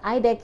IDEG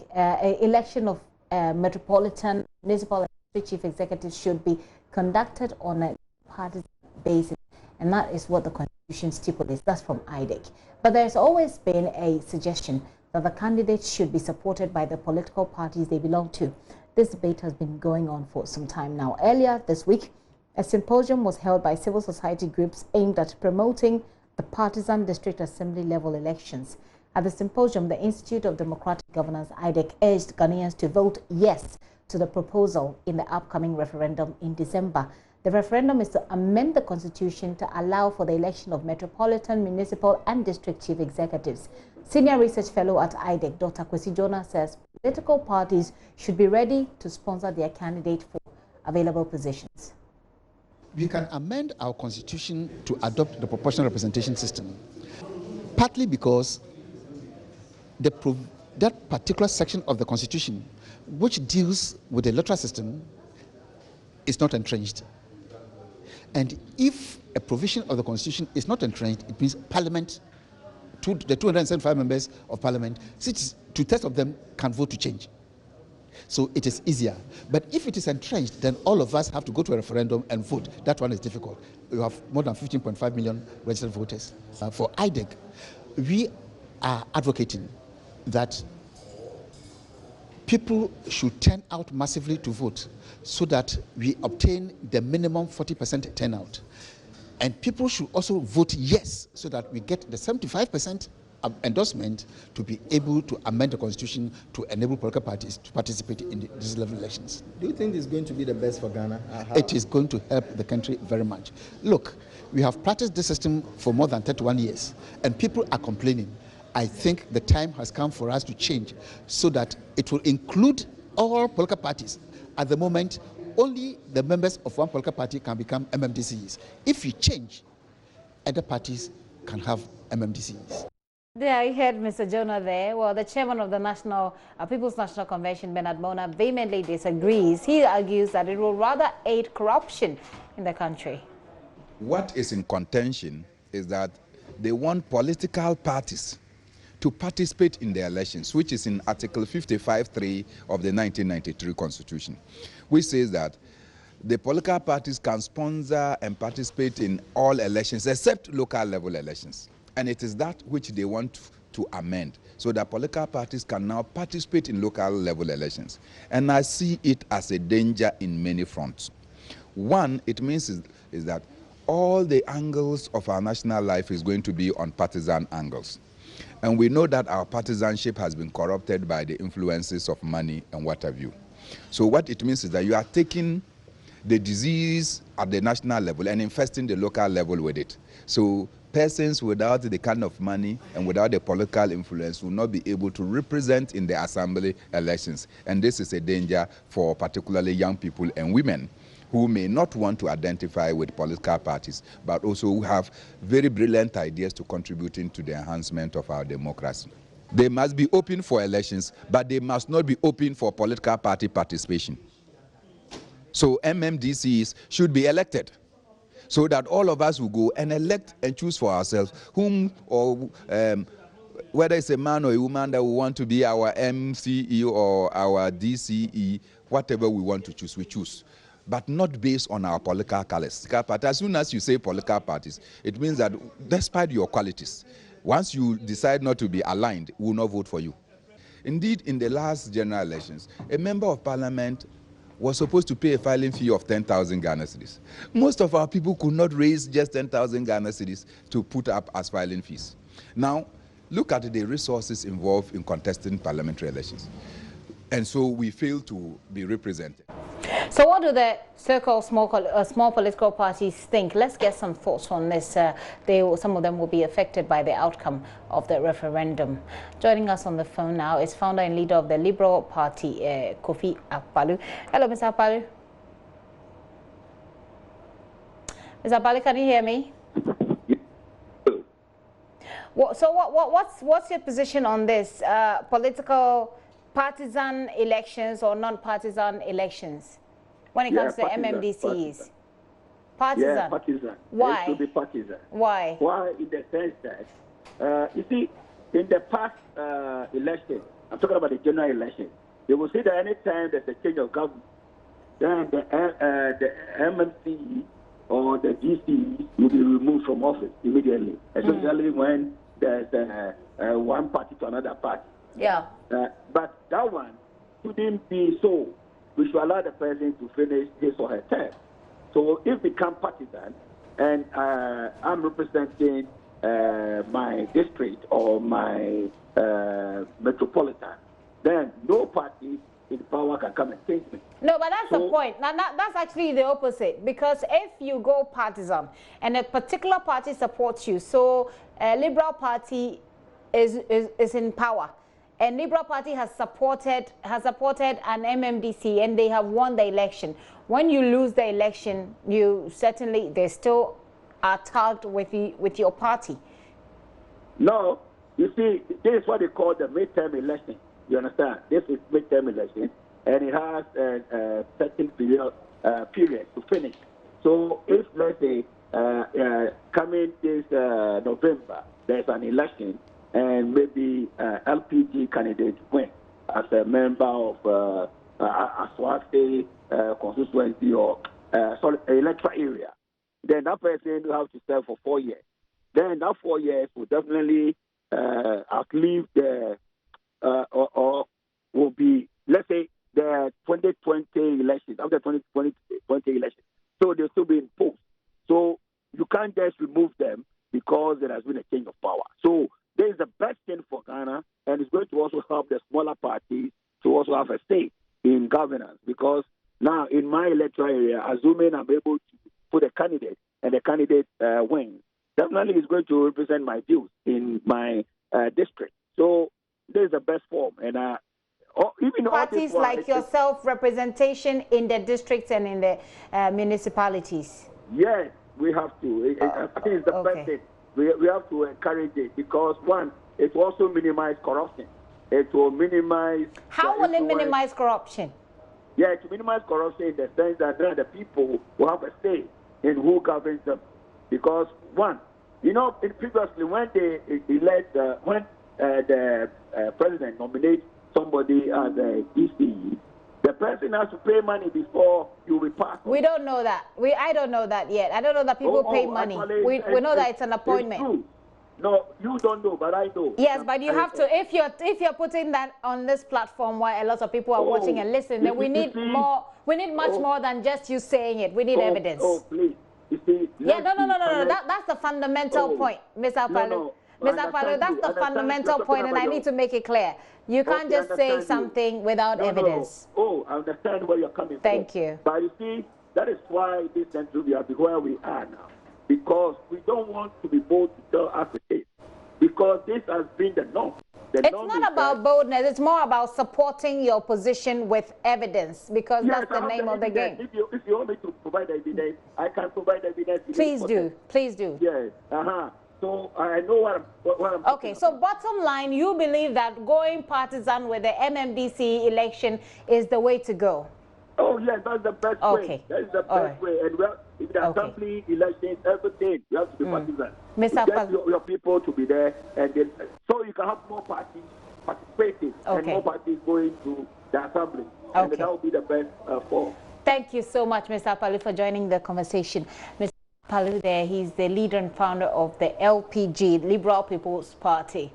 election of metropolitan, municipal, and district chief executives should be conducted on a partisan basis, and that is what the Constitution stipulates. That's from IDEG. But there's always been a suggestion that the candidates should be supported by the political parties they belong to. This debate has been going on for some time now. Earlier this week, a symposium was held by civil society groups aimed at promoting the partisan district assembly level elections. At the symposium, the Institute of Democratic Governance, IDEG, urged Ghanaians to vote yes to the proposal in the upcoming referendum in December. The referendum is to amend the Constitution to allow for the election of metropolitan, municipal, and district chief executives. Senior research fellow at IDEG, Dr. Kwesi Jonah, says political parties should be ready to sponsor their candidate for available positions. We can amend our Constitution to adopt the proportional representation system, partly because that particular section of the Constitution which deals with the electoral system is not entrenched. And if a provision of the Constitution is not entrenched, it means Parliament, the 275 members of Parliament, 2/3 of them can vote to change. So it is easier. But if it is entrenched, then all of us have to go to a referendum and vote. That one is difficult. We have more than 15.5 million registered voters. For IDEG, we are advocating that people should turn out massively to vote so that we obtain the minimum 40% turnout. And people should also vote yes so that we get the 75% endorsement to be able to amend the Constitution to enable political parties to participate in these level elections. Do you think this is going to be the best for Ghana? It is going to help the country very much. Look, we have practiced this system for more than 31 years, and people are complaining. I think the time has come for us to change so that it will include all political parties. At the moment, only the members of one political party can become MMDCEs. If you change, other parties can have MMDCEs. There you heard Mr. Jonah there. Well, the chairman of the People's National Convention, Bernard Mona, vehemently disagrees. He argues that it will rather aid corruption in the country. What is in contention is that they want political parties to participate in the elections, which is in Article 55(3) of the 1993 Constitution, which says that the political parties can sponsor and participate in all elections except local level elections. And it is that which they want to amend, so that political parties can now participate in local level elections. And I see it as a danger in many fronts. One, it means is that all the angles of our national life is going to be on partisan angles. And we know that our partisanship has been corrupted by the influences of money and what have you. So what it means is that you are taking the disease at the national level and infesting the local level with it. So persons without the kind of money and without the political influence will not be able to represent in the assembly elections. And this is a danger for particularly young people and women who may not want to identify with political parties, but also who have very brilliant ideas to contributing to the enhancement of our democracy. They must be open for elections, but they must not be open for political party participation. So MMDCEs should be elected, so that all of us will go and elect and choose for ourselves whom or whether it's a man or a woman that we want to be our MCE or our DCE, whatever we want to choose, we choose. But not based on our political colors. As soon as you say political parties, it means that despite your qualities, once you decide not to be aligned, we will not vote for you. Indeed, in the last general elections, a member of parliament was supposed to pay a filing fee of 10,000 Ghana cedis. Most of our people could not raise just 10,000 Ghana cedis to put up as filing fees. Now, look at the resources involved in contesting parliamentary elections. And so we fail to be represented. So what do the so-called small political parties think? Let's get some thoughts on this. Some of them will be affected by the outcome of the referendum. Joining us on the phone now is founder and leader of the Liberal Party, Kofi Akpaloo. Hello, Mr. Akpaloo. Mr. Akpaloo, can you hear me? What's your position on this? Political partisan elections or non-partisan elections when it comes to MMDCEs? Partisan. Yeah, partisan. Why? It should be partisan. Why? Why? In the sense that, you see, in the past election, I'm talking about the general election. They will say that any time there's a change of government, then the MMDCEs or the GCEs will be removed from office immediately, especially when there's one party to another party. Yeah. But that one shouldn't be so. We should allow the president to finish his or her term. So if we become partisan, and I'm representing my district or my metropolitan, then no party in power can come and change me. No, but that's the point. Now, that's actually the opposite. Because if you go partisan and a particular party supports you, so a Liberal Party is in power, and Liberal Party has supported an MMDC, and they have won the election. When you lose the election, they still are tagged with your party. No, you see, this is what they call the midterm election. You understand? This is midterm election, and it has a certain period to finish. So if, let's say, coming this November, there's an election, and maybe LPG candidate win as a member of Aswate constituency or electoral area, then that person will have to serve for 4 years. Then that 4 years will definitely outlive the or will be, let's say, the 2020 elections, after 2020 elections. So they'll still be in post. So you can't just remove them because there has been a change of power. So this is the best thing for Ghana, and it's going to also help the smaller parties to also have a say in governance. Because now in my electoral area, assuming I'm able to put a candidate and the candidate wins, definitely is going to represent my views in my district. So this is the best form. And even parties like yourself, representation in the districts and in the municipalities. Yes, we have to. I think it's the best thing. We have to encourage it because, one, it will also minimize corruption. It will minimize... How will it minimize corruption? Yeah, to minimize corruption in the sense that the people will have a say in who governs them. Because, one, you know, previously when they elect, when the president nominates somebody as a EC, the person has to pay money before you will pass. We don't know that. I don't know that yet. I don't know that people pay money. Actually, we know that it's an appointment. It's true. No, you don't know, but I know. Yes, but you have to. If you're putting that on this platform where a lot of people are watching and listening, then we need more. We need much more than just you saying it. We need evidence. Oh, please. You see, yeah, no. That's the fundamental point, Mr. Palu. Mr. Palu, that's the fundamental point, and I need to make it clear. You can't just say something without evidence. Oh, I understand where you're coming from. Thank you. But you see, that is why this country we are where we are now. Because we don't want to be bold to tell us it is. Because this has been the norm. It's not about boldness. It's more about supporting your position with evidence. Because that's the name of the game. If you want me to provide evidence, I can provide evidence. Please do. Please do. Yes. So I know what I'm okay, so bottom line, you believe that going partisan with the MMDC election is the way to go? Oh, yes, that's the best way. That is the best way. And if the assembly elections, everything, you have to be partisan. Mr. Get your people to be there, and then, so you can have more parties participating and more parties going to the assembly. And that will be the best form. Thank you so much, Mr. Palu, for joining the conversation. Mr. Palu there, he's the leader and founder of the LPG, Liberal People's Party.